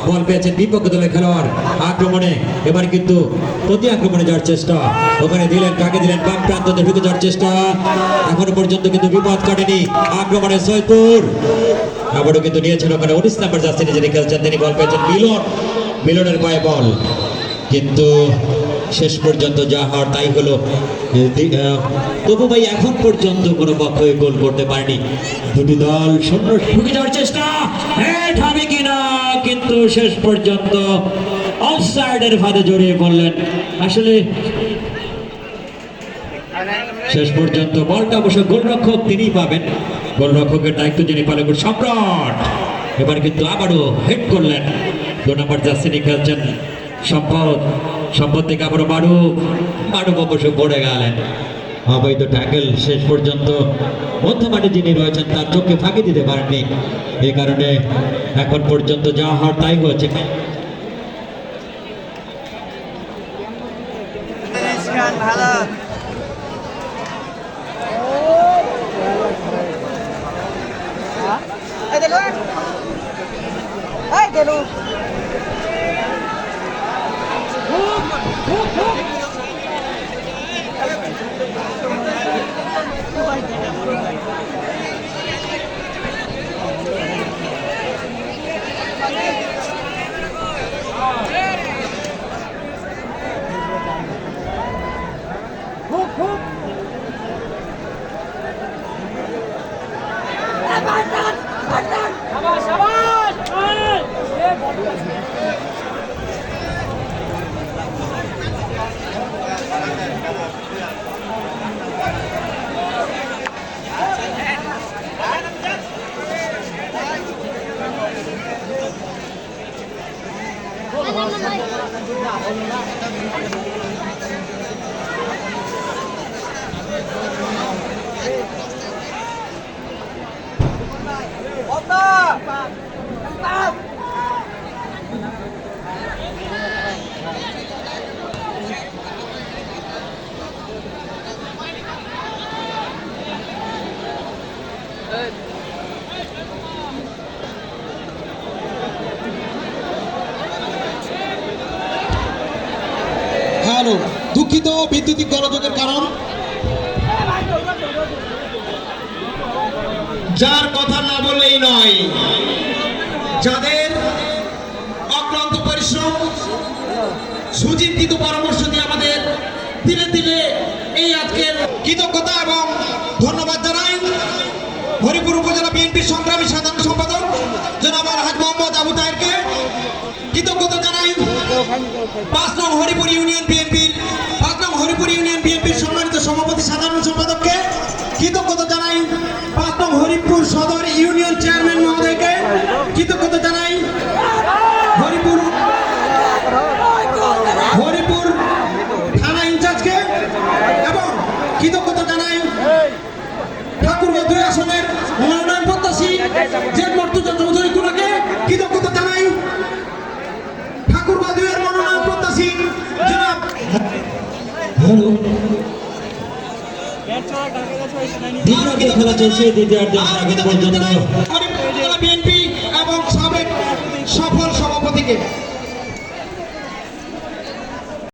বল পেয়েছেন বিপক্ষ দলের খেলোয়াড় আক্রমণে এবার কিন্তু প্রতি আক্রমণে যাওয়ার চেষ্টা ওখানে দিলেন কাকে দিলেন বাম প্রান্ততে ঢুকে যাওয়ার চেষ্টা এখনো পর্যন্ত কিন্তু বিপদ কাটেনি আক্রমণে সৈয়দপুর আবারও কিন্তু নিয়েছেন ওখানে 19 নম্বর জার্সি যিনি খেলছেন তিনি বল পেয়েছেন মিলনের পায়ে বল কিন্তু শেষ পর্যন্ত যা হওয়ার তাই হলো তবু ভাই এখন পর্যন্ত কোনো পক্ষ গোল করতে পারেনি দুটি দল শূন্য ঢুকে যাওয়ার চেষ্টা ঠাবে কিনা কিন্তু শেষ পর্যন্ত অফসাইডের ফাঁদে জড়িয়ে পড়লেন আসলে শেষ পর্যন্ত বলটা অবশ্য গোলরক্ষক তিনিই পাবেন গোলরক্ষকের দায়িত্ব যিনি পালন করেন সম্রাট এবার কিন্তু আবারও হেড করলেন 2 নম্বর জার্সি খেলছেন সম্পদ থেকে আবারও মারুফ অবশ্য পড়ে গেলেন অবৈধ ট্যাকেল শেষ পর্যন্ত মধ্যমাঠে যিনি রয়েছেন তার চোখে ফাঁকি দিতে পারেননি এই কারণে এখন পর্যন্ত যা হওয়ার তাই হয়েছে দুঃখিত বিদ্যুতিক গোলযোগের কারণ যার কথা না বললেই নয় যাদের অক্লান্ত পরিশ্রম সুচিন্তিত পরামর্শ দিয়ে আমাদের ধীরে ধীরে এই আজকের কৃতজ্ঞতা এবং ধন্যবাদ জানাই হরিপুর উপজেলা বিএনপির সংগ্রামী সাধারণ সম্পাদক জনাব আলহাজ মোহাম্মদ আবু তাহেরকে কৃতজ্ঞতা জানাই 5 নং হরিপুর ইউনিয়ন বিএনপির সম্মানিত সভাপতি সাধারণ সম্পাদককে কৃতজ্ঞতা জানাই 5 নং হরিপুর সদর ইউনিয়ন চেয়ারম্যান মহোদয়কে কৃতজ্ঞতা জানাই হরিপুর থানা ইনচার্জকে এবং কৃতজ্ঞতা জানাই ঠাকুরগাঁও 2 আসনের মনোনয়ন প্রত্যাশী জেড মর্তুজা চৌধুরী কুনাকে কৃতজ্ঞতা জানাই ঠাকুরগাঁও 2 এর মনোনয়ন প্রত্যাশী জনাব খেলা চলছে দ্বিতীয়ার্ধের পর্যন্ত বিএনপি এবং সাবেক সফল সভাপতিকে